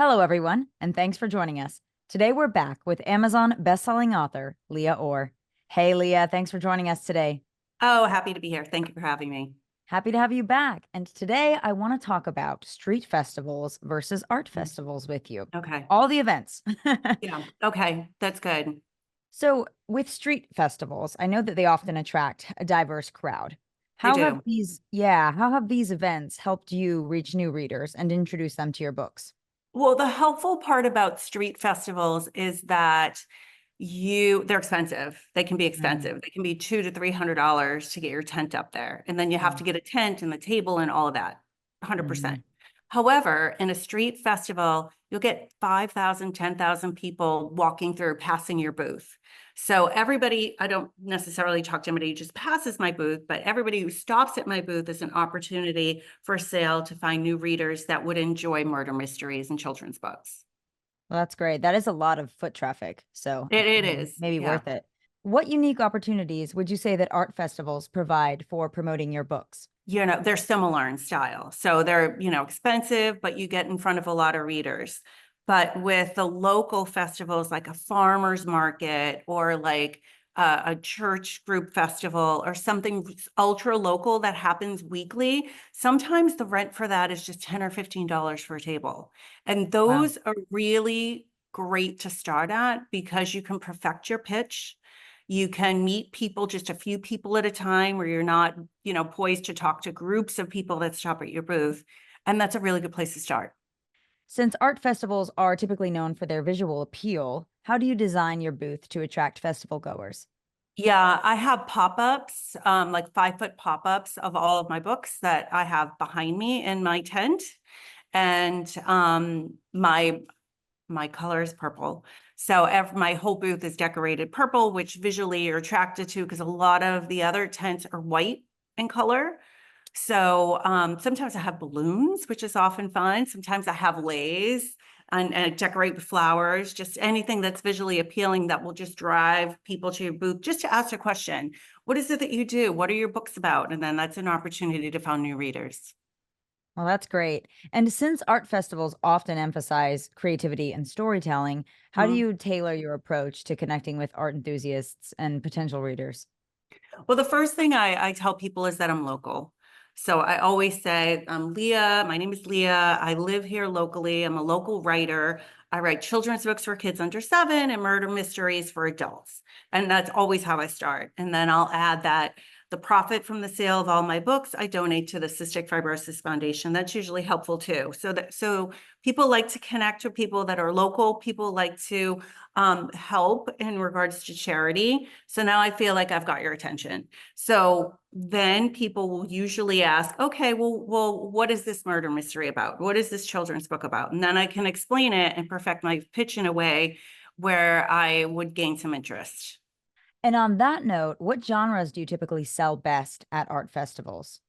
Hello, everyone, and thanks for joining us. Today, we're back with Amazon bestselling author Leah Orr. Hey, Leah, thanks for joining us today. Oh, happy to be here. Thank you for having me. Happy to have you back. And today, I want to talk about street festivals versus art Mm. festivals with you. Okay. All the events. Yeah. Okay. That's good. So, with street festivals, I know that they often attract a diverse crowd. They How have do. these events helped you reach new readers and introduce them to your books? Well, the helpful part about street festivals is that they're expensive. They can be Mm, expensive. They can be $200 to $300 to get your tent up there. And then you have mm, to get a tent and the table and all of that. 100%. mhm. However, in a street festival, you'll get 5,000, 10,000 people walking through, passing your booth. So everybody, I don't necessarily talk to anybody who just passes my booth, but everybody who stops at my booth is an opportunity for sale to find new readers that would enjoy murder mysteries and children's books. Well, that's great. That is a lot of foot traffic, so It maybe is, maybe yeah. worth it. What unique opportunities would you say that art festivals provide for promoting your books? They're similar in style. So they're, expensive, but you get in front of a lot of readers. But with the local festivals like a farmer's market or like a church group festival or something ultra local that happens weekly, sometimes the rent for that is just 10 or $15 for a table. And Wow. those are really great to start at because you can perfect your pitch. You can meet people, just a few people at a time, where you're not, poised to talk to groups of people that stop at your booth. And that's a really good place to start. Since art festivals are typically known for their visual appeal, how do you design your booth to attract festival goers? Yeah, I have pop-ups, like 5-foot pop-ups of all of my books that I have behind me in my tent. And my color is purple. So my whole booth is decorated purple, which visually you're attracted to because a lot of the other tents are white in color. So sometimes I have balloons, which is often fun. Sometimes I have leis and decorate with flowers, just anything that's visually appealing that will just drive people to your booth just to ask a question. What is it that you do? What are your books about? And then that's an opportunity to find new readers. Well, that's great. And since art festivals often emphasize creativity and storytelling, how do Mhm. you tailor your approach to connecting with art enthusiasts and potential readers? Well, the first thing I tell people is that I'm local. So I always say, I'm Leah. My name is Leah. I live here locally. I'm a local writer. I write children's books for kids under 7 and murder mysteries for adults. And that's always how I start. And then I'll add that the profit from the sale of all my books, I donate to the Cystic Fibrosis Foundation. That's usually helpful too. So people like to connect with people that are local. People like to help in regards to charity. So now I feel like I've got your attention. So then people will usually ask, okay, well, what is this murder mystery about? What is this children's book about? And then I can explain it and perfect my pitch in a way where I would gain some interest. And on that note, what genres do you typically sell best at art festivals?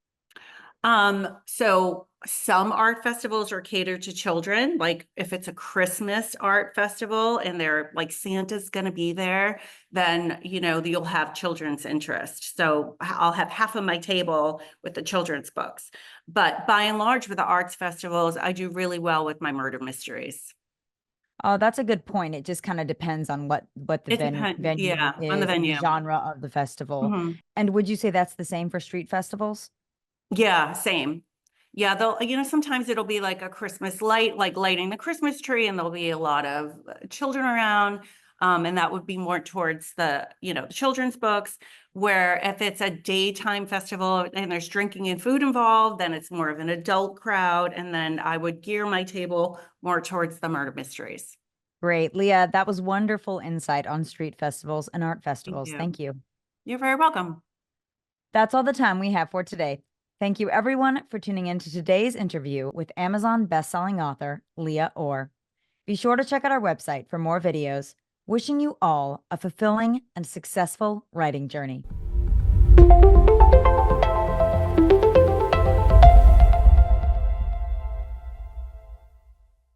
So some art festivals are catered to children. Like if it's a Christmas art festival and they're like Santa's going to be there, then you'll have children's interest. So I'll have half of my table with the children's books. But by and large, with the arts festivals, I do really well with my murder mysteries. Oh, that's a good point. It just kind of depends on what the It depends, venue yeah, on the is and the venue. genre of the festival. Mhm. And would you say that's the same for street festivals? Yeah, same. Yeah, sometimes it'll be like a Christmas light, like lighting the Christmas tree, and there'll be a lot of children around. And that would be more towards the children's books, where if it's a daytime festival and there's drinking and food involved, then it's more of an adult crowd. And then I would gear my table more towards the murder mysteries. Great. Leah, that was wonderful insight on street festivals and art Thank festivals. you. Thank you. You're very welcome. That's all the time we have for today. Thank you, everyone, for tuning in to today's interview with Amazon bestselling author Leah Orr. Be sure to check out our website for more videos. Wishing you all a fulfilling and successful writing journey.